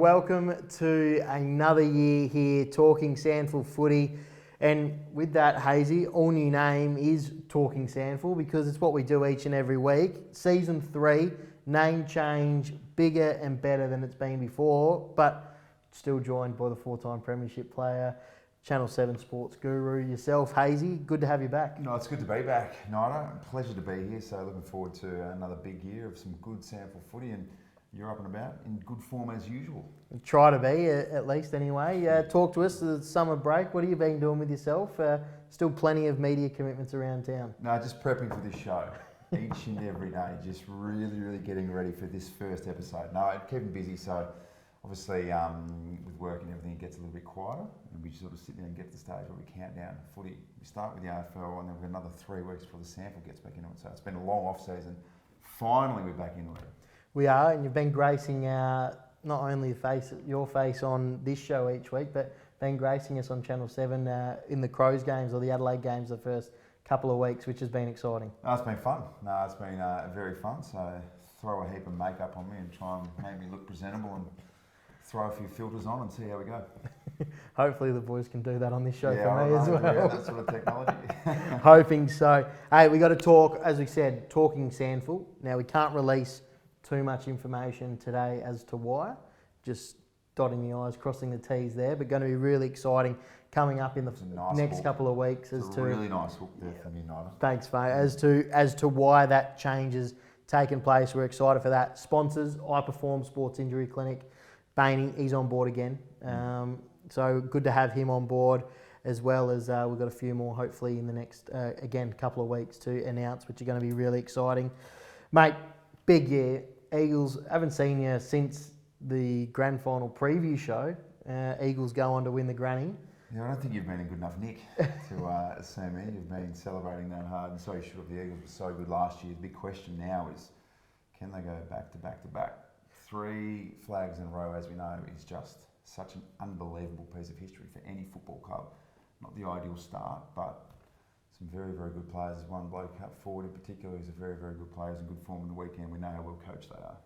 welcome to another year here talking SANFL footy. And with that, Hazy, all new name is Talking SANFL because it's what we do each and every week. Season 3, name change, bigger and better than it's been before, but still joined by the 4-time premiership player, Channel 7 sports guru, yourself, Hazy. Good to have you back. No, it's good to be back, Nida. Pleasure to be here. So looking forward to another big year of some good SANFL footy, and you're up and about in good form as usual. Try to be, at least anyway. Talk to us, the summer break. What have you been doing with yourself? Still plenty of media commitments around town. No, just prepping for this show. Each and every day, just really getting ready for this first episode. No, keeping busy, so obviously with work and everything, it gets a little bit quieter, and we just sort of sit there and get to the stage where we count down footy. We start with the AFL, and then we've got another 3 weeks before the SANFL gets back into it. So it's been a long off season. Finally, we're back into it. We are, and you've been gracing not only your face on this show each week, but been gracing us on Channel 7 in the Crows games or the Adelaide games the first couple of weeks, which has been exciting. No, it's been fun. No, it's been very fun. So throw a heap of makeup on me and try and make me look presentable and throw a few filters on and see how we go. Hopefully the boys can do that on this show for me as well. Yeah, that sort of technology. Hoping so. Hey, we got to talk, as we said, talking SANFL. Now we can't release too much information today as to why. Just dotting the I's, crossing the T's there, but going to be really exciting coming up in the next couple of weeks. It's a really nice hook there from you, Nida. Thanks, mate. As to why that change has taken place, we're excited for that. Sponsors, I Perform Sports Injury Clinic. Bainey, he's on board again. So good to have him on board, as well as we've got a few more hopefully in the next, again, couple of weeks to announce, which are going to be really exciting. Mate, big year. Eagles, haven't seen you since the grand final preview show. Eagles go on to win the granny. Yeah, I don't think you've been in good enough nick to see me. You've been celebrating that hard, and so you should have. The Eagles were so good last year. The big question now is, can they go back to back to back? 3 flags in a row, as we know, is just such an unbelievable piece of history for any football club. Not the ideal start, but some very good players. There's one bloke up forward in particular who's a very good player, who's in good form in the weekend. We know how well coached they are.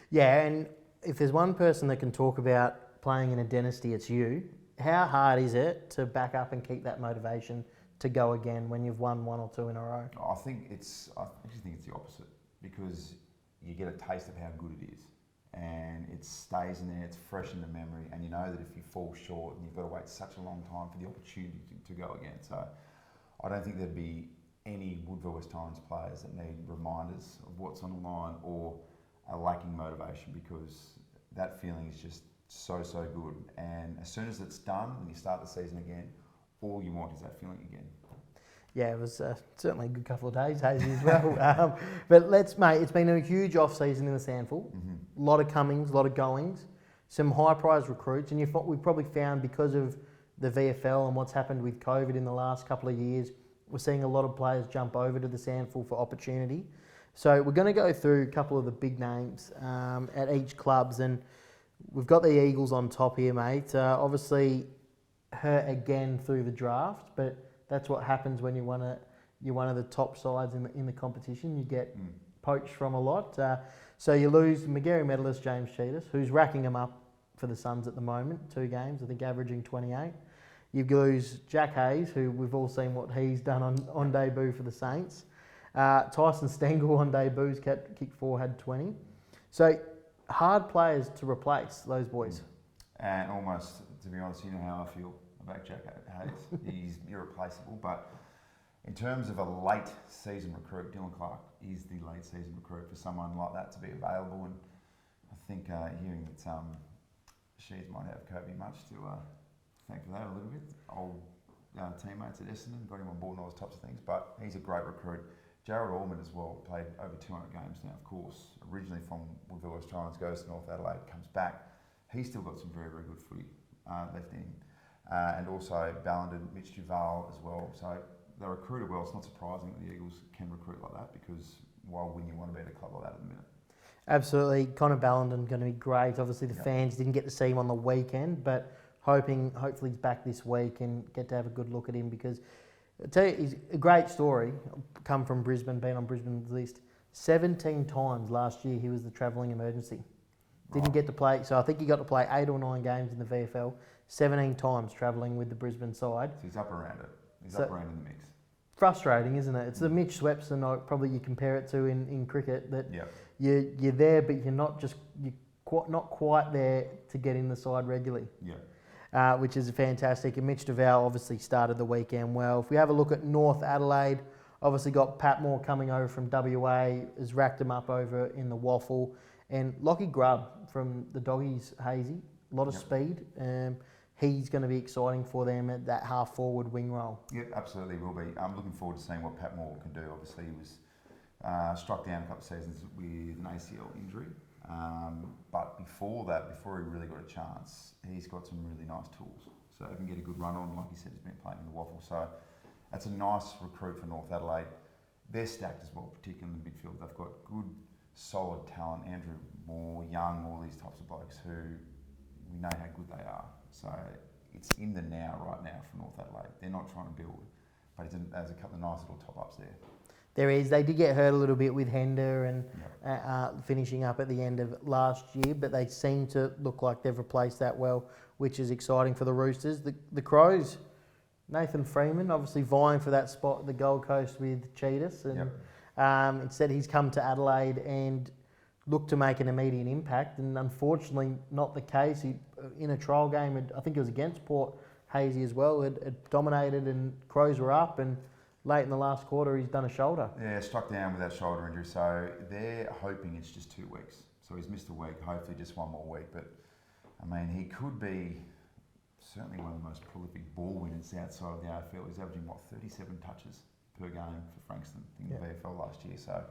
Yeah, and if there's one person that can talk about playing in a dynasty, it's you. How hard is it to back up and keep that motivation to go again when you've won 1 or 2 in a row? I actually think it's the opposite, because you get a taste of how good it is, and it stays in there, it's fresh in the memory, and you know that if you fall short and you've got to wait such a long time for the opportunity to go again. So I don't think there'd be any Woodville West Torrens players that need reminders of what's on the line or are lacking motivation, because that feeling is just so good. And as soon as it's done and you start the season again, all you want is that feeling again. Yeah, it was certainly a good couple of days, Hazy, as well. But mate, it's been a huge off-season in the SANFL. A lot of comings, a lot of goings, some high-prize recruits, and we've probably found, because of the VFL and what's happened with COVID in the last couple of years, we're seeing a lot of players jump over to the SANFL for opportunity. So we're going to go through a couple of the big names at each clubs, and we've got the Eagles on top here, mate. Obviously, hurt again through the draft, but that's what happens when you're one of the top sides in the competition. You get poached from a lot. So you lose Magarey medalist James Cheetahs, who's racking them up for the Suns at the moment, 2 games, I think averaging 28. You lose Jack Hayes, who we've all seen what he's done on debut for the Saints. Tyson Stengel on debuts, kick 4, had 20. So hard players to replace those boys. And almost, to be honest, you know how I feel about Jack Hayes. He's irreplaceable, but in terms of a late season recruit, Dylan Clark is the late season recruit for someone like that to be available. And I think hearing that Shees might have Kobe much to thank for that a little bit. Old teammates at Essendon, got him on board and all those types of things, but he's a great recruit. Jared Allman as well, played over 200 games now, of course, originally from Woodville West Torrens, goes to North Adelaide, comes back. He's still got some very good footy left in him. And also Ballenden, Mitch Duval as well. So they recruited well. It's not surprising that the Eagles can recruit like that, because why wouldn't you want to be at a club like that at the minute? Absolutely. Connor Ballenden going to be great. Obviously the fans didn't get to see him on the weekend, but hopefully he's back this week and get to have a good look at him, because I tell you, he's a great story. Come from Brisbane, been on Brisbane's list 17 times last year. He was the travelling emergency. Didn't get to play, so I think he got to play 8 or 9 games in the VFL, 17 times travelling with the Brisbane side. So he's up around it. He's up around in the mix. Frustrating, isn't it? It's the Mitch Swepson probably you compare it to in cricket, that you're there, but you're not quite there to get in the side regularly. Yeah. Which is fantastic. And Mitch DeVal obviously started the weekend well. If we have a look at North Adelaide, obviously got Patmore coming over from WA, has racked him up over in the Waffle. And Lockie Grubb from the Doggies, Hazy, a lot of speed. He's going to be exciting for them at that half-forward wing role. Yeah, absolutely will be. I'm looking forward to seeing what Patmore can do. Obviously, he was struck down a couple of seasons with an ACL injury. But before that, before he really got a chance, he's got some really nice tools. So he can get a good run on. Like you said, he's been playing in the Waffle. So that's a nice recruit for North Adelaide. They're stacked as well, particularly in the midfield. They've got good, solid talent. Andrew Moore, Young, all these types of blokes who we know how good they are. So it's in the now, right now, for North Adelaide. They're not trying to build, but there's a couple of nice little top-ups there. There is. They did get hurt a little bit with Hender and finishing up at the end of last year, but they seem to look like they've replaced that well, which is exciting for the Roosters. The Crows, Nathan Freeman, obviously vying for that spot at the Gold Coast with Cheetahs, and instead he's come to Adelaide and looked to make an immediate impact, and unfortunately not the case. He, in a trial game, I think it was against Port Hazy as well, had dominated and Crows were up, and late in the last quarter he's done a shoulder. Yeah, struck down with that shoulder injury, so they're hoping it's just 2 weeks. So he's missed a week, hopefully just 1 more week, but I mean, he could be certainly one of the most prolific ball winners outside of the AFL. He's averaging, 37 touches per game for Frankston in the VFL last year, so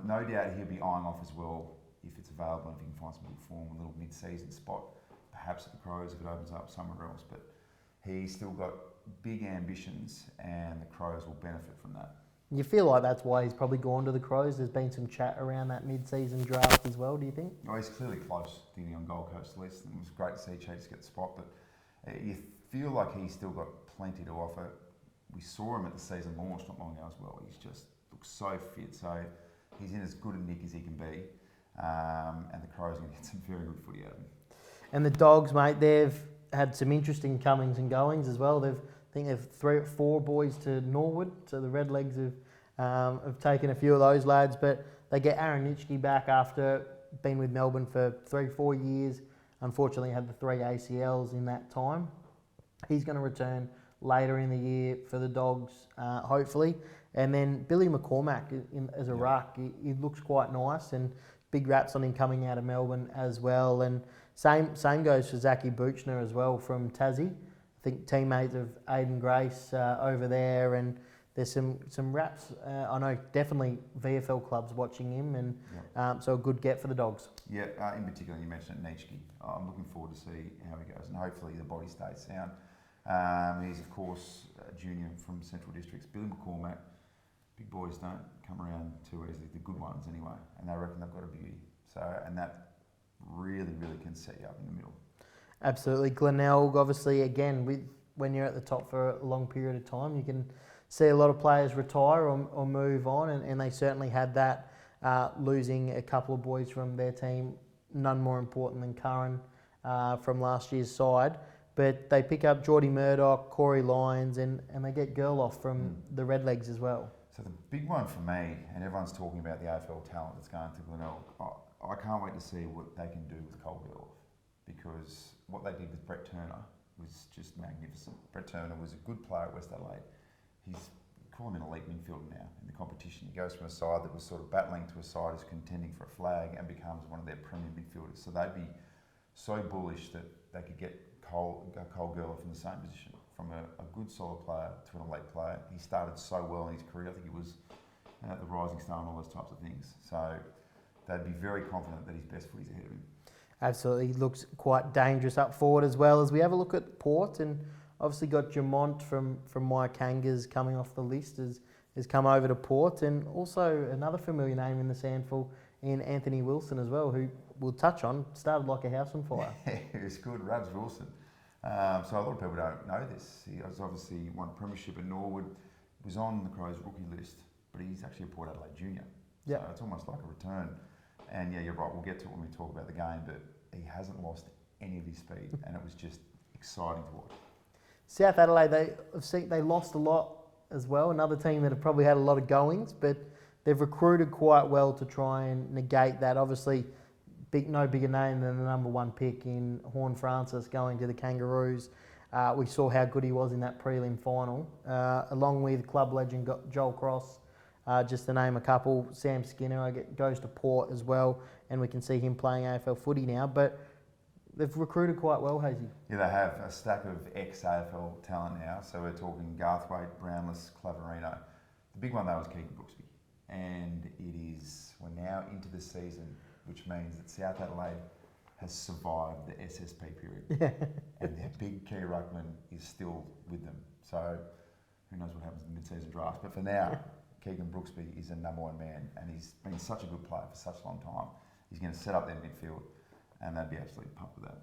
no doubt he'll be eyeing off as well if it's available, if he can find some good form, a little mid-season spot, perhaps at the Crows if it opens up somewhere else. But he's still got big ambitions, and the Crows will benefit from that. You feel like that's why he's probably gone to the Crows. There's been some chat around that mid-season draft as well, do you think? Oh, he's clearly close to getting on Gold Coast list, and it was great to see Cheats get the spot, but you feel like he's still got plenty to offer. We saw him at the season launch not long ago as well. He's just looks so fit, so he's in as good a nick as he can be, and the Crows are going to get some very good footy out of him. And the Dogs, mate, they've had some interesting comings and goings as well. I think they've 3 or 4 boys to Norwood, so the Redlegs have taken a few of those lads, but they get Aaron Nitschke back after being with Melbourne for 3-4 years. Unfortunately, had the 3 ACLs in that time. He's going to return later in the year for the Dogs, hopefully. And then Billy McCormack as a ruck, he looks quite nice, and big raps on him coming out of Melbourne as well. And same goes for Zachy Buchner as well from Tassie. I think teammates of Aidan Grace over there, and there's some raps. I know definitely VFL clubs watching him, and so a good get for the Dogs. Yeah, in particular you mentioned Nitschke. I'm looking forward to see how he goes, and hopefully the body stays sound. He's of course a junior from Central Districts. Billy McCormack, big boys don't come around too easily, the good ones anyway, and they reckon they've got a beauty. So, and that really can set you up in the middle. Absolutely. Glenelg, obviously, again, when you're at the top for a long period of time, you can see a lot of players retire or move on, and they certainly had that, losing a couple of boys from their team, none more important than Curran from last year's side. But they pick up Geordie Murdoch, Corey Lyons, and they get Gerloff from the Redlegs as well. So the big one for me, and everyone's talking about the AFL talent that's going to Glenelg, I can't wait to see what they can do with Cole Gerloff, because what they did with Brett Turner was just magnificent. Brett Turner was a good player at West Adelaide. He's calling him an elite midfielder now in the competition. He goes from a side that was sort of battling to a side who's contending for a flag and becomes one of their premier midfielders. So they'd be so bullish that they could get Cole Gerloff in the same position, from a good solid player to an elite player. He started so well in his career. I think he was the rising star and all those types of things. So they'd be very confident that his best footy's ahead of him. Absolutely, he looks quite dangerous up forward as well. As we have a look at Port, and obviously got Jamont from Maikangas coming off the list has come over to Port, and also another familiar name in the SANFL in Anthony Wilson as well, who we'll touch on, started like a house on fire. He was good, Rabs Wilson. So a lot of people don't know this. He was obviously won premiership at Norwood, was on the Crows rookie list, but he's actually a Port Adelaide junior. So it's almost like a return. And yeah, you're right. We'll get to it when we talk about the game, but he hasn't lost any of his speed, and it was just exciting to watch. South Adelaide, they lost a lot as well. Another team that have probably had a lot of goings, but they've recruited quite well to try and negate that. Obviously, no bigger name than the number 1 pick in Horn Francis going to the Kangaroos. We saw how good he was in that prelim final, along with club legend Joel Cross, just to name a couple. Sam Skinner goes to Port as well, and we can see him playing AFL footy now. But they've recruited quite well, Hazy. Yeah, they have a stack of ex-AFL talent now. So we're talking Garthwaite, Brownless, Claverino. The big one though is Keegan Brooksby. And we're now into the season, which means that South Adelaide has survived the SSP period. Yeah. And their big key ruckman is still with them. So who knows what happens in the mid-season draft. But for now, Keegan Brooksby is a number 1 man, and he's been such a good player for such a long time. He's going to set up their midfield, and they'd be absolutely pumped with that.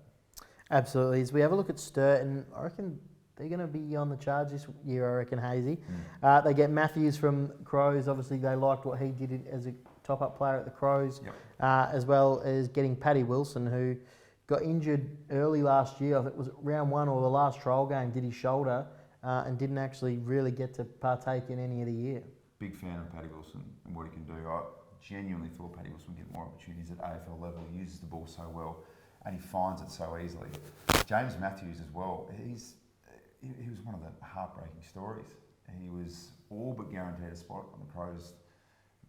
Absolutely. As we have a look at Sturt, and I reckon they're going to be on the charge this year, I reckon, Hazy. They get Matthews from Crows. Obviously, they liked what he did as a top-up player at the Crows, as well as getting Paddy Wilson, who got injured early last year. I think it was round 1 or the last trial game, did his shoulder, and didn't actually really get to partake in any of the year. Big fan of Paddy Wilson and what he can do. I genuinely thought Paddy Wilson would get more opportunities at AFL level. He uses the ball so well, and he finds it so easily. James Matthews as well. He was one of the heartbreaking stories. He was all but guaranteed a spot on the Crows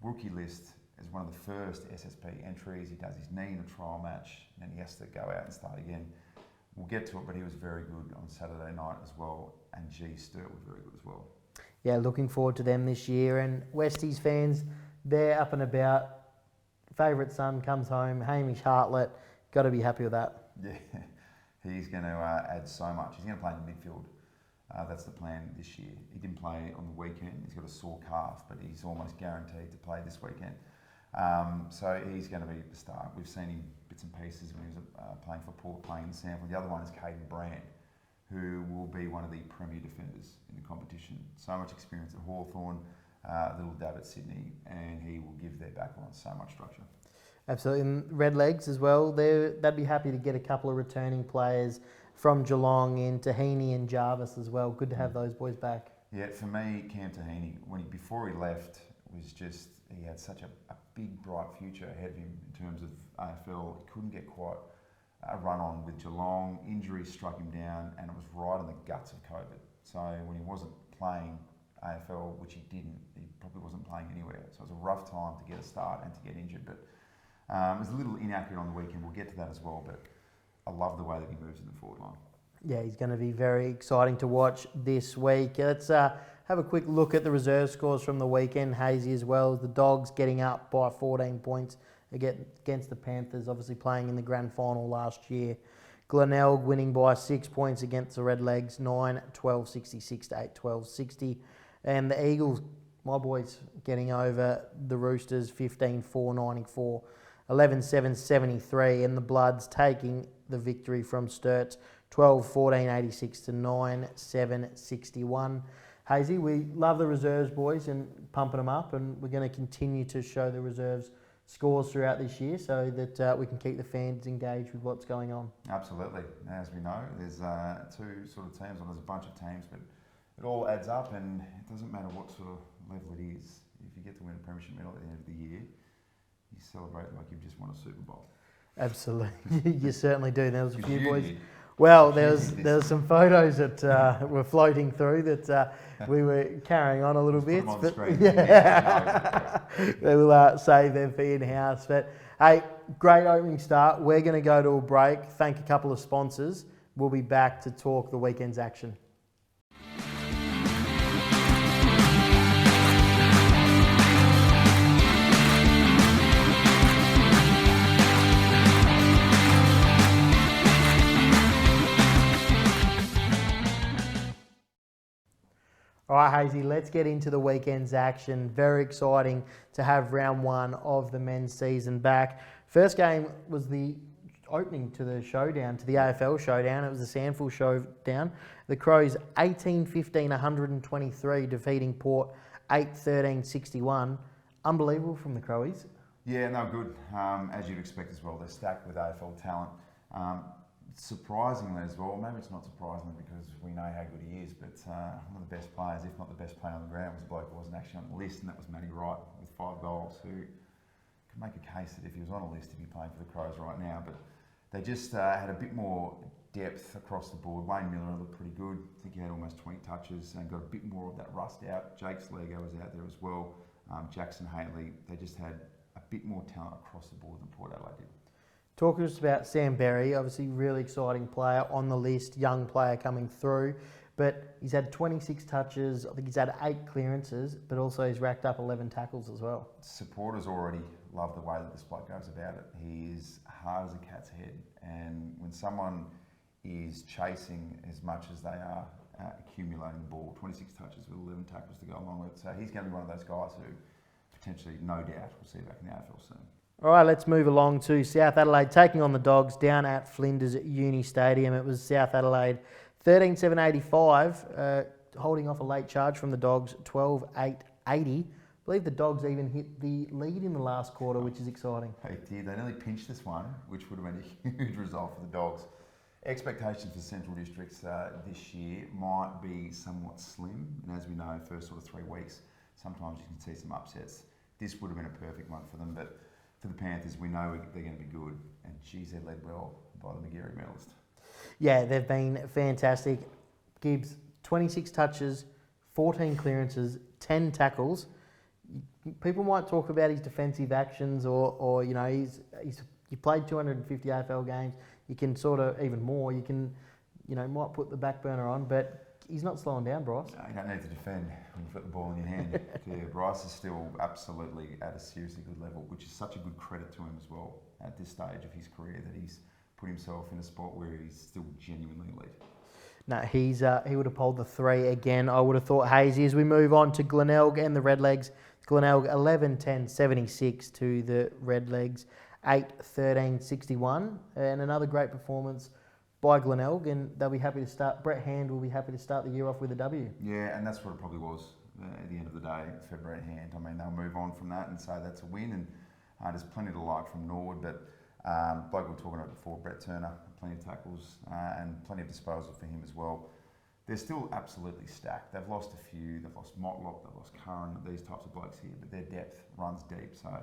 rookie list as one of the first SSP entries. He does his knee in a trial match, and then he has to go out and start again. We'll get to it, but he was very good on Saturday night as well, and Sturt was very good as well. Yeah, looking forward to them this year. And Westies fans, they're up and about. Favourite son comes home, Hamish Hartlett. Got to be happy with that. Yeah, he's going to add so much. He's going to play in the midfield. That's the plan this year. He didn't play on the weekend. He's got a sore calf, but he's almost guaranteed to play this weekend. So he's going to be the star. We've seen him bits and pieces when he was playing for Port, playing in the SANFL. The other one is Caden Brand, who will be one of the premier defenders in the competition. So much experience at Hawthorn, little dab at Sydney, and he will give their backline so much structure. Absolutely. And Redlegs as well, they'd be happy to get a couple of returning players from Geelong in Tahini and Jarvis as well. Good to have those boys back. Yeah, for me, Cam Tahini, before he left, he had such a big, bright future ahead of him in terms of AFL. He couldn't get quite a run on with Geelong. Injuries struck him down, and it was right in the guts of COVID. So when he wasn't playing AFL, which he didn't, he probably wasn't playing anywhere. So it was a rough time to get a start and to get injured. But it was a little inaccurate on the weekend. We'll get to that as well. But I love the way that he moves in the forward line. Yeah, he's going to be very exciting to watch this week. Let's have a quick look at the reserve scores from the weekend, Hazy, as well. The Dogs getting up by 14 points against the Panthers, obviously playing in the grand final last year. Glenelg winning by 6 points against the Redlegs, 9-12-66 to 8-12-60. And the Eagles, my boys, getting over the Roosters, 15-4-94, 11-7-73. And the Bloods taking the victory from Sturt, 12-14-86 to 9-7-61. Hazy, we love the reserves, boys, and pumping them up, and we're going to continue to show the reserves scores throughout this year so that we can keep the fans engaged with what's going on. Absolutely. As we know, there's 2 sort of teams, or there's a bunch of teams, but it all adds up, and it doesn't matter what sort of level it is. If you get to win a premiership medal at the end of the year, you celebrate like you've just won a Super Bowl. Absolutely. You certainly do. There was a few boys. Well, there was some photos that were floating through that we were carrying on a little bit. But yeah, they will save them for in-house. But hey, great opening start. We're going to go to a break. Thank a couple of sponsors. We'll be back to talk the weekend's action. All right, Hazy, let's get into the weekend's action. Very exciting to have round 1 of the men's season back. First game was the opening to the showdown, to the AFL showdown. It was the SANFL showdown. The Crows 18-15-123, defeating Port 8-13-61. Unbelievable from the Crowies. Yeah, no, good. As you'd expect as well, they're stacked with AFL talent. Surprisingly as well, maybe it's not surprisingly because we know how good he is, but one of the best players, if not the best player on the ground, was a bloke who wasn't actually on the list, and that was Matty Wright with 5 goals, who could make a case that if he was on a list, he'd be playing for the Crows right now. But they just had a bit more depth across the board. Wayne Miller looked pretty good. I think he had almost 20 touches and got a bit more of that rust out. Jake Slego was out there as well. Jackson Haley. They just had a bit more talent across the board than Port Adelaide did. Talk to us about Sam Berry, obviously really exciting player on the list, young player coming through, but he's had 26 touches, I think he's had 8 clearances, but also he's racked up 11 tackles as well. Supporters already love the way that this bloke goes about it. He is hard as a cat's head, and when someone is chasing as much as they are accumulating the ball, 26 touches with 11 tackles to go along with it, so he's going to be one of those guys who potentially, no doubt, we'll see back in the AFL soon. All right, let's move along to South Adelaide taking on the Dogs down at Flinders Uni Stadium. It was South Adelaide 13-7-85, holding off a late charge from the Dogs 12-8-80. I believe the Dogs even hit the lead in the last quarter, which is exciting. They did. They nearly pinched this one, which would have been a huge result for the Dogs. Expectations for Central Districts this year might be somewhat slim, and as we know, first sort of 3 weeks, sometimes you can see some upsets. This would have been a perfect one for them, but for the Panthers, we know they're going to be good, and geez, they're led well by the McGarry medalist. Yeah, they've been fantastic. Gibbs, 26 touches, 14 clearances, 10 tackles. People might talk about his defensive actions, or you know, he played 250 AFL games. You can sort of even more. You can, you know, might put the back burner on, but he's not slowing down, Bryce. No, you don't need to defend when you've got the ball in your hand. Yeah, Bryce is still absolutely at a seriously good level, which is such a good credit to him as well at this stage of his career, that he's put himself in a spot where he's still genuinely elite. No, he would have pulled the 3 again. I would have thought Hazy. As we move on to Glenelg and the Redlegs, Glenelg 11-10-76 to the Redlegs, 8-13-61, and another great performance by Glenelg, and they'll be happy to start. Brett Hand will be happy to start the year off with a W. Yeah, and that's what it probably was at the end of the day for Brett Hand. I mean, they'll move on from that and say that's a win, and there's plenty to like from Norwood, but like we were talking about before, Brett Turner, plenty of tackles and plenty of disposal for him as well. They're still absolutely stacked. They've lost a few. They've lost Motlop, they've lost Curran, these types of blokes here, but their depth runs deep, so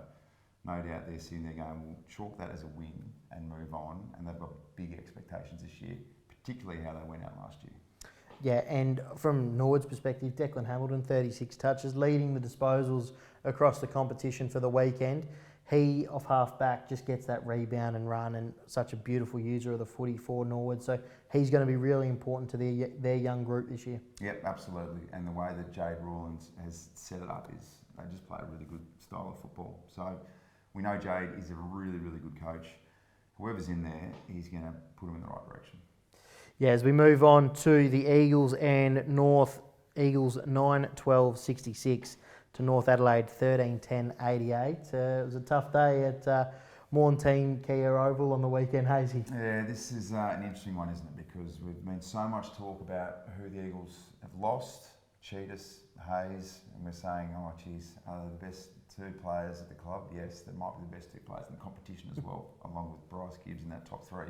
no doubt they're sitting there going, we'll chalk that as a win and move on, and they've got big expectations this year, particularly how they went out last year. Yeah, and from Norwood's perspective, Declan Hamilton, 36 touches, leading the disposals across the competition for the weekend. He, off half-back, just gets that rebound and run, and such a beautiful user of the footy for Norwood. So he's going to be really important to their young group this year. Yep, absolutely. And the way that Jade Rawlins has set it up is they just play a really good style of football. So we know Jade is a really, really good coach. Whoever's in there, he's going to put them in the right direction. Yeah, as we move on to the Eagles and North, Eagles 9-12-66 to North Adelaide 13-10-88. It was a tough day at Morntein Kia Oval on the weekend, Hazy. Yeah, this is an interesting one, isn't it? Because we've been so much talk about who the Eagles have lost, Cheetahs, Hayes, and we're saying, oh, geez, are they the best 2 players at the club? Yes, they might be the best 2 players in the competition as well, along with Bryce Gibbs in that top 3.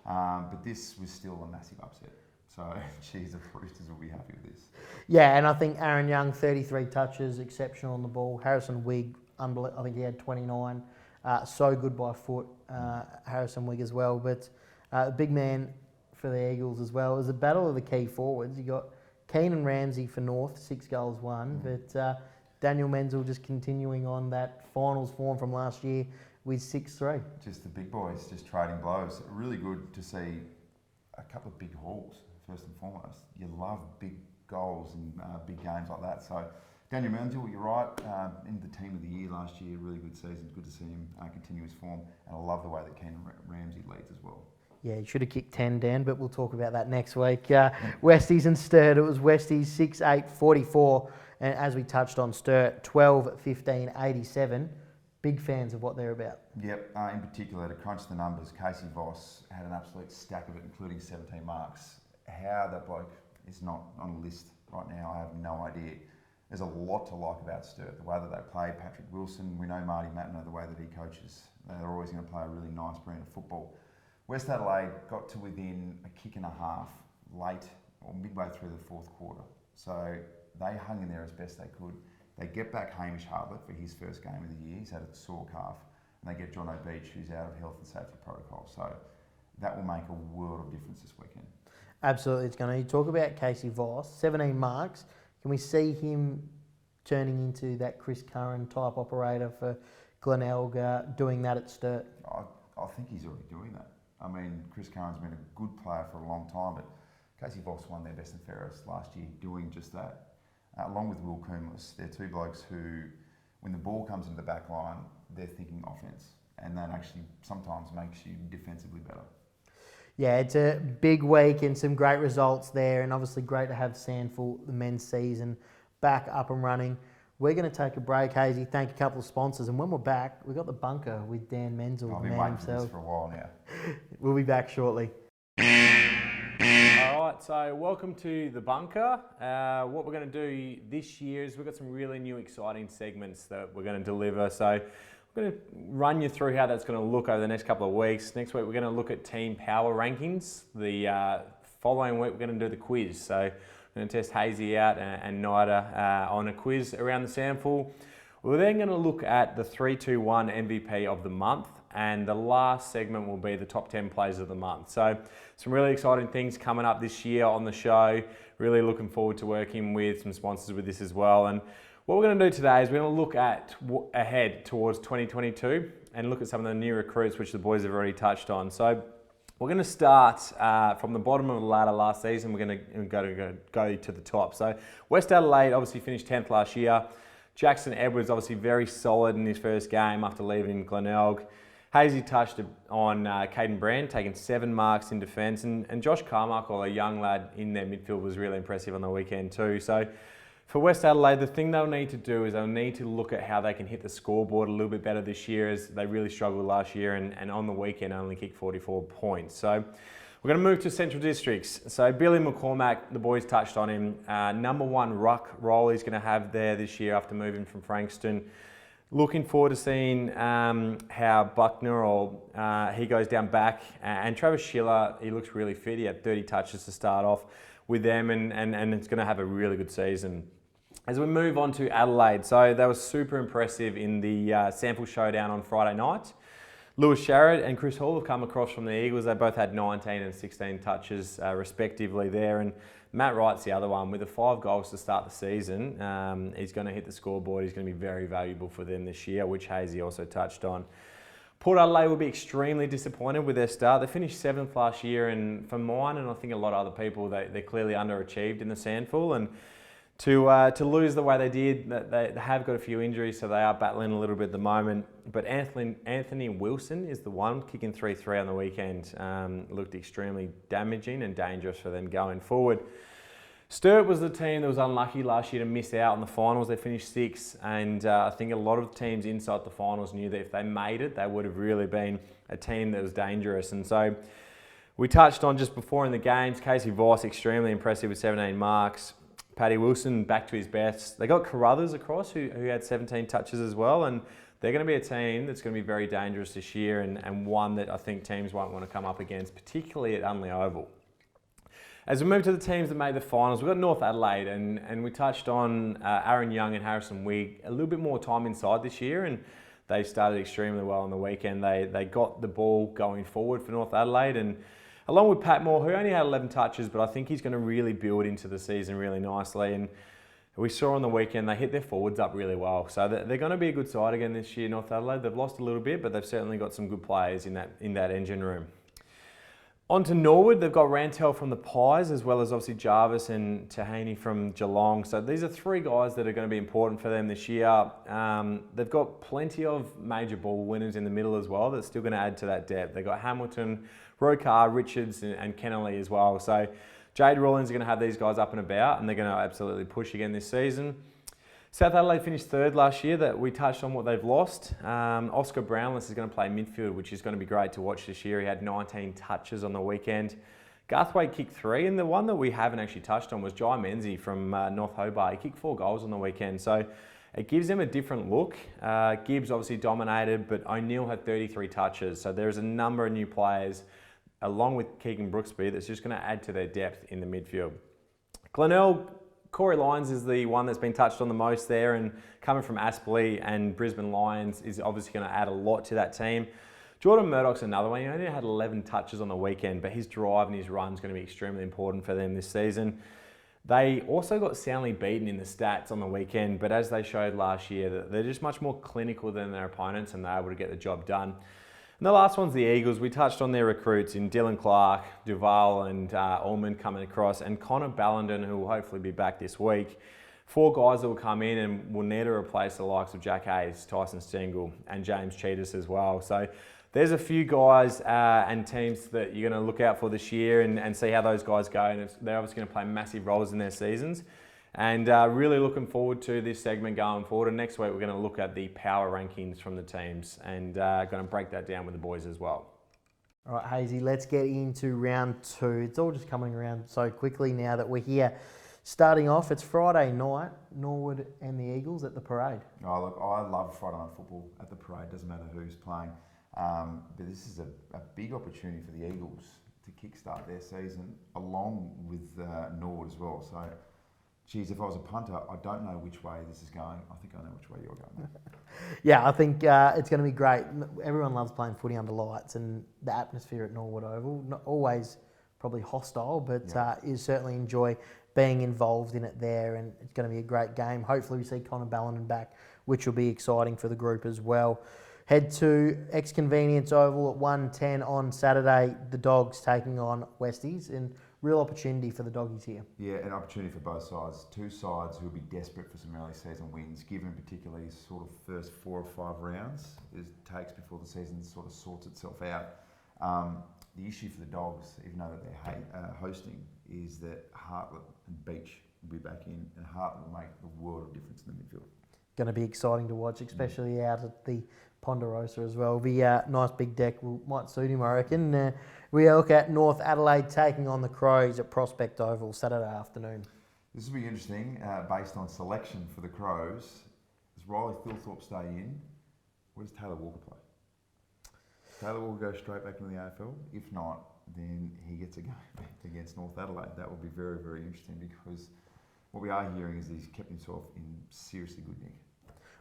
But this was still a massive upset. So, geez, the Roosters will be happy with this. Yeah, and I think Aaron Young, 33 touches, exceptional on the ball. Harrison Wigg, I think he had 29. So good by foot, Harrison Wigg as well. But big man for the Eagles as well. It was a battle of the key forwards. You got Keenan Ramsey for North, 6 goals won. But Daniel Menzel just continuing on that finals form from last year with 6-3. Just the big boys, just trading blows. Really good to see a couple of big hauls, first and foremost. You love big goals and big games like that. So Daniel Menzel, you're right, in the team of the year last year, really good season. Good to see him continue his form. And I love the way that Keenan Ramsey leads as well. Yeah, he should have kicked 10, Dan, but we'll talk about that next week. Westies and Sturt, it was Westies 6-8-44. And as we touched on, Sturt 12-15-87. Big fans of what they're about. Yep, in particular, to crunch the numbers, Casey Voss had an absolute stack of it, including 17 marks. How that bloke is not on a list right now, I have no idea. there's a lot to like about Sturt. The way that they play, Patrick Wilson, we know Marty Matno, the way that he coaches. They're always going to play a really nice brand of football. West Adelaide got to within a kick and a half late or midway through the fourth quarter. So they hung in there as best they could. They get back Hamish Hartlett for his first game of the year. He's had a sore calf. And they get John O'Beach, who's out of health and safety protocol. So that will make a world of difference this weekend. Absolutely, it's going to. You talk about Casey Voss, 17 marks. Can we see him turning into that Chris Curran type operator for Glenelg, doing that at Sturt? I think he's already doing that. I mean, Chris Curran's been a good player for a long time, but Casey Voss won their best and fairest last year doing just that. Along with Will Coombs, they're two blokes who, when the ball comes into the back line, they're thinking offence, and that actually sometimes makes you defensively better. Yeah, it's a big week and some great results there, and obviously great to have SANFL, the men's season, back up and running. We're going to take a break, Hazy, thank a couple of sponsors, and when we're back, we've got the bunker with Dan Menzel. I've been waiting for this for a while now. We'll be back shortly. All right, so welcome to the bunker. What we're going to do this year is we've got some really new exciting segments that we're going to deliver. So we're going to run you through how that's going to look over the next couple of weeks. Next week we're going to look at team power rankings. The following week we're going to do the quiz. So we're going to test Hazy out and Nida on a quiz around the SANFL. We're then going to look at the 3-2-1 MVP of the month, and the last segment will be the top 10 players of the month. So some really exciting things coming up this year on the show. Really looking forward to working with some sponsors with this as well. And what we're going to do today is we're going to look at ahead towards 2022 and look at some of the new recruits which the boys have already touched on. So we're going to start from the bottom of the ladder last season. We're going to go to the top. So West Adelaide obviously finished 10th last year. Jackson Edwards obviously very solid in his first game after leaving Glenelg. Hazy touched on Caden Brand, taking 7 marks in defence, and Josh Carmichael, a young lad in their midfield, was really impressive on the weekend too. So for West Adelaide, the thing they'll need to do is they'll need to look at how they can hit the scoreboard a little bit better this year, as they really struggled last year and on the weekend only kicked 44 points. So we're going to move to Central Districts. So Billy McCormack, the boys touched on him. Number 1 ruck role he's going to have there this year after moving from Frankston. Looking forward to seeing how Buckner he goes down back. And Travis Schiller, he looks really fit. He had 30 touches to start off with them, and it's going to have a really good season. As we move on to Adelaide, so they were super impressive in the SANFL showdown on Friday night. Lewis Sharrett and Chris Hall have come across from the Eagles. They both had 19 and 16 touches respectively there. And Matt Wright's the other one. With the 5 goals to start the season, he's going to hit the scoreboard. He's going to be very valuable for them this year, which Hazy also touched on. Port Adelaide will be extremely disappointed with their start. They finished 7th last year, and for mine and I think a lot of other people, they're clearly underachieved in the SANFL. And to lose the way they did, they have got a few injuries, so they are battling a little bit at the moment. But Anthony Wilson is the one, kicking 3-3 on the weekend. Looked extremely damaging and dangerous for them going forward. Sturt was the team that was unlucky last year to miss out on the finals. They finished 6th, and I think a lot of teams inside the finals knew that if they made it, they would have really been a team that was dangerous. And so we touched on just before in the games, Casey Voss, extremely impressive with 17 marks. Paddy Wilson back to his best. They got Carruthers across who had 17 touches as well, and they're going to be a team that's going to be very dangerous this year, and one that I think teams won't want to come up against, particularly at Unley Oval. As we move to the teams that made the finals, we've got North Adelaide, and we touched on Aaron Young and Harrison Wigg. A little bit more time inside this year, and they started extremely well on the weekend. They got the ball going forward for North Adelaide, and along with Pat Moore, who only had 11 touches, but I think he's going to really build into the season really nicely. And we saw on the weekend they hit their forwards up really well. So they're going to be a good side again this year, North Adelaide. They've lost a little bit, but they've certainly got some good players in that engine room. On to Norwood, they've got Rantel from the Pies, as well as obviously Jarvis and Tahaney from Geelong. So these are 3 guys that are going to be important for them this year. They've got plenty of major ball winners in the middle as well that's still going to add to that depth. They've got Hamilton, Rokar, Richards and Kennelly as well. So Jade Rawlins are going to have these guys up and about, and they're going to absolutely push again this season. South Adelaide finished 3rd last year. That we touched on what they've lost. Oscar Brownless is going to play midfield, which is going to be great to watch this year. He had 19 touches on the weekend. Garthwaite kicked 3, and the one that we haven't actually touched on was Jai Menzies from North Hobart. He kicked 4 goals on the weekend, so it gives them a different look. Gibbs obviously dominated, but O'Neill had 33 touches, so there's a number of new players, along with Keegan Brooksby, that's just going to add to their depth in the midfield. Glenelg, Corey Lyons is the one that's been touched on the most there, and coming from Aspley and Brisbane Lions is obviously going to add a lot to that team. Jordan Murdoch's another one. He only had 11 touches on the weekend, but his drive and his run is going to be extremely important for them this season. They also got soundly beaten in the stats on the weekend, but as they showed last year, they're just much more clinical than their opponents and they're able to get the job done. And the last one's the Eagles. We touched on their recruits in Dylan Clark, Duval and Ullman coming across, and Connor Ballenden, who will hopefully be back this week. 4 guys that will come in and will need to replace the likes of Jack Hayes, Tyson Stengel and James Cheetahs as well. So there's a few guys and teams that you're going to look out for this year and see how those guys go. And they're obviously going to play massive roles in their seasons. And really looking forward to this segment going forward. And next week, we're going to look at the power rankings from the teams and going to break that down with the boys as well. All right, Hazy, let's get into round 2. It's all just coming around so quickly now that we're here. Starting off, it's Friday night, Norwood and the Eagles at the parade. Oh, look, I love Friday night football at the parade. Doesn't matter who's playing. But this is a big opportunity for the Eagles to kickstart their season along with Norwood as well. So, geez, if I was a punter, I don't know which way this is going. I think I know which way you're going. Yeah, I think it's going to be great. Everyone loves playing footy under lights, and the atmosphere at Norwood Oval, not always probably hostile, but you certainly enjoy being involved in it there, and it's going to be a great game. Hopefully we see Connor Ballenden back, which will be exciting for the group as well. Head to Ex-Convenience Oval at 1:10 on Saturday. The Dogs taking on Westies, and real opportunity for the Doggies here. Yeah, an opportunity for both sides. 2 sides who will be desperate for some early season wins, given particularly sort of first 4 or 5 rounds it takes before the season sort of sorts itself out. The issue for the Dogs, even though that they're hosting, is that Hartlett and Beach will be back in, and Hartlett will make a world of difference in the midfield. Going to be exciting to watch, especially out at the Ponderosa as well. It'll be a nice big deck. Might suit him, I reckon. We look at North Adelaide taking on the Crows at Prospect Oval Saturday afternoon. This will be interesting based on selection for the Crows. Does Riley Thilthorpe stay in? Where does Taylor Walker play? Taylor Walker go straight back into the AFL? If not, then he gets a game against North Adelaide. That would be very, very interesting, because what we are hearing is he's kept himself in seriously good nick.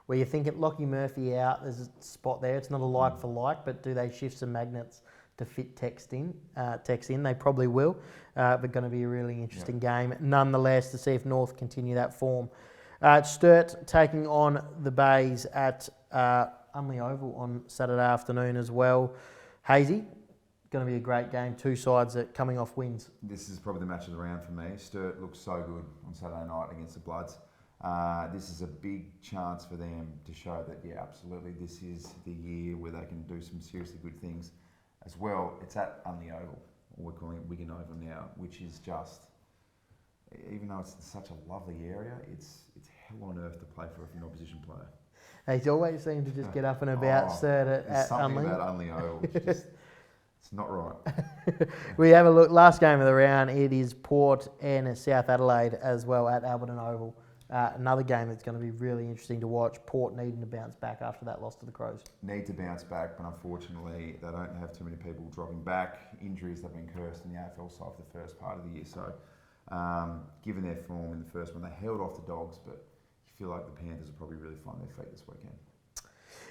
Where you think Lockie Murphy out, there's a spot there. It's not a like for like, but do they shift some magnets to fit Tex in? They probably will, but going to be a really interesting game nonetheless to see if North continue that form. Sturt taking on the Bays at Unley Oval on Saturday afternoon as well. Hazy, going to be a great game. 2 sides that coming off wins. This is probably the match of the round for me. Sturt looks so good on Saturday night against the Bloods. This is a big chance for them to show that, yeah, absolutely, this is the year where they can do some seriously good things. As well, it's at Unley Oval, or we're calling it Wigan Oval now, which is just, even though it's such a lovely area, it's hell on earth to play for if you're an opposition player. He's always seemed to just get up and about Sturt at Unley. Something about Unley Oval, it's not right. We have a look, last game of the round, it is Port and South Adelaide as well at Alberton Oval. Another game that's going to be really interesting to watch. Port needing to bounce back after that loss to the Crows. Need to bounce back, but unfortunately they don't have too many people dropping back. Injuries have been cursed in the AFL side for the first part of the year. So given their form in the first one, they held off the Dogs, but you feel like the Panthers will probably really find their feet this weekend.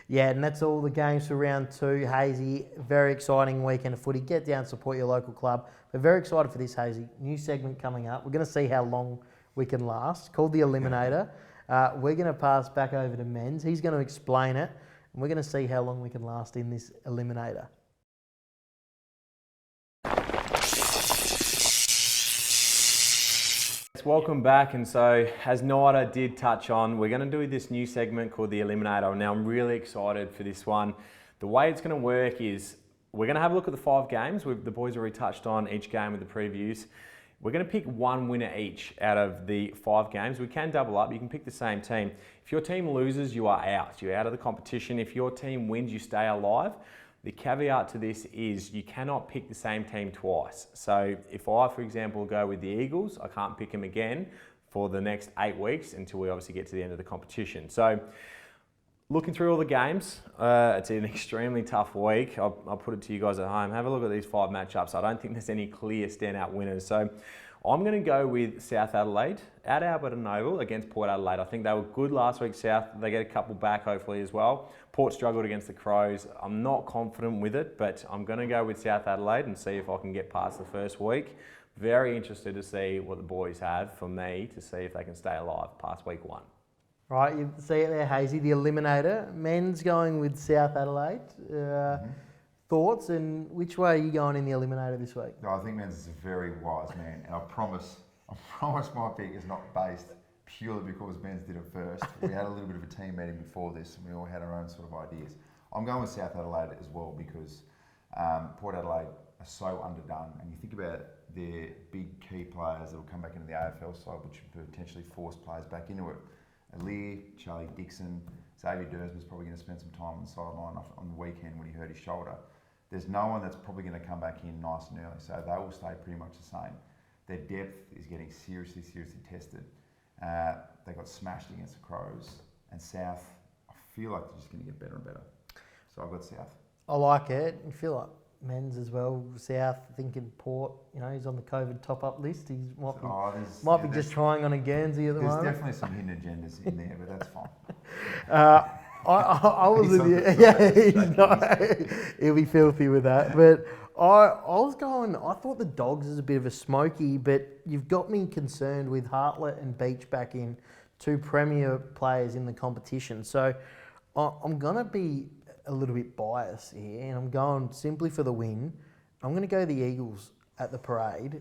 Yeah, and that's all the games for round 2. Hazy, very exciting weekend of footy. Get down, support your local club. We're very excited for this, Hazy. New segment coming up. We're going to see how long we can last, called the Eliminator. We're going to pass back over to Menz. He's going to explain it, and we're going to see how long we can last in this Eliminator. Welcome back, and so as Nida did touch on, we're going to do this new segment called the Eliminator. Now I'm really excited for this one. The way it's going to work is we're going to have a look at the 5 games. The boys already touched on each game with the previews. We're going to pick one winner each out of the 5 games. We can double up. You can pick the same team. If your team loses, you are out. You're out of the competition. If your team wins, you stay alive. The caveat to this is you cannot pick the same team twice. So if I, for example, go with the Eagles, I can't pick them again for the next 8 weeks until we obviously get to the end of the competition. So looking through all the games, it's an extremely tough week. I'll put it to you guys at home. Have a look at these 5 matchups. I don't think there's any clear standout winners. So I'm going to go with South Adelaide at Alberton Oval against Port Adelaide. I think they were good last week, South. They get a couple back hopefully as well. Port struggled against the Crows. I'm not confident with it, but I'm going to go with South Adelaide and see if I can get past the first week. Very interested to see what the boys have for me to see if they can stay alive past week 1. Right, you see it there, Hazy, the eliminator. Men's going with South Adelaide. Thoughts, and which way are you going in the eliminator this week? No, I think Men's is a very wise man, and I promise my pick is not based purely because Men's did it first. We had a little bit of a team meeting before this, and we all had our own sort of ideas. I'm going with South Adelaide as well because Port Adelaide are so underdone, and you think about their big key players that will come back into the AFL side, which would potentially force players back into it. Alir, Charlie Dixon, Xavier Dersman's probably going to spend some time on the sideline on the weekend when he hurt his shoulder. There's no one that's probably going to come back in nice and early, so they will stay pretty much the same. Their depth is getting seriously tested. They got smashed against the Crows, and South, I feel like they're just going to get better and better. So I've got South. I like it. You feel like Men's as well. South, thinking Port, he's on the COVID top-up list. He might be just trying on a Guernsey at the moment. There's definitely some hidden agendas in there, but that's fine. I was with you. Yeah, he's not. He'll be filthy with that. But I thought the Dogs is a bit of a smoky, but you've got me concerned with Hartlett and Beach back in, 2 premier players in the competition. So I'm going to be a little bit biased here, and I'm going simply for the win. I'm going to go the Eagles at the Parade.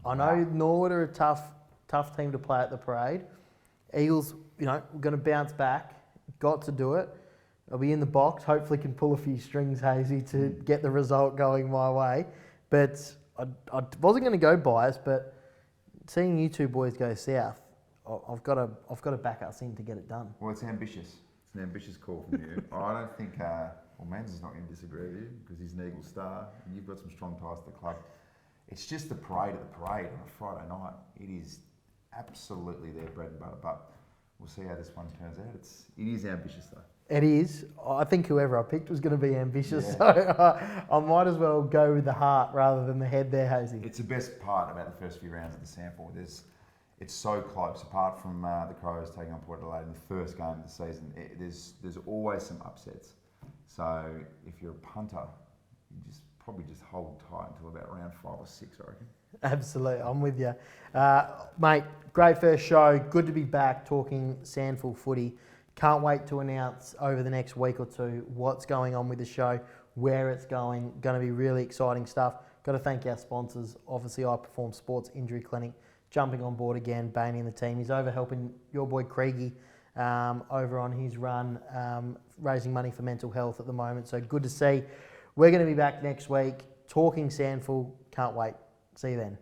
I know Norwood are a tough team to play at the Parade. Eagles, going to bounce back. Got to do it. I'll be in the box. Hopefully can pull a few strings, Hazy, to get the result going my way. But I wasn't going to go biased, but seeing you two boys go south, I've got to back us in to get it done. Well, it's ambitious. It's an ambitious call from you. I don't think, Mans is not going to disagree with you because he's an Eagle star and you've got some strong ties to the club. It's just the parade at the Parade on a Friday night. It is absolutely their bread and butter, but we'll see how this one turns out. It is ambitious though. It is. I think whoever I picked was going to be ambitious, Yeah. So I might as well go with the heart rather than the head there, Hazy. It's the best part about the first few rounds of the SANFL. It's so close. Apart from the Crows taking on Port Adelaide in the first game of the season, there's always some upsets. So if you're a punter, you probably just hold tight until about round 5 or 6, I reckon. Absolutely, I'm with you. Mate, great first show. Good to be back talking SANFL footy. Can't wait to announce over the next week or two what's going on with the show, where it's going. Going to be really exciting stuff. Got to thank our sponsors, obviously I Perform Sports Injury Clinic, jumping on board again, Bainey and the team. He's over helping your boy Craigie over on his run, raising money for mental health at the moment. So good to see. We're going to be back next week talking SANFL. Can't wait. See you then.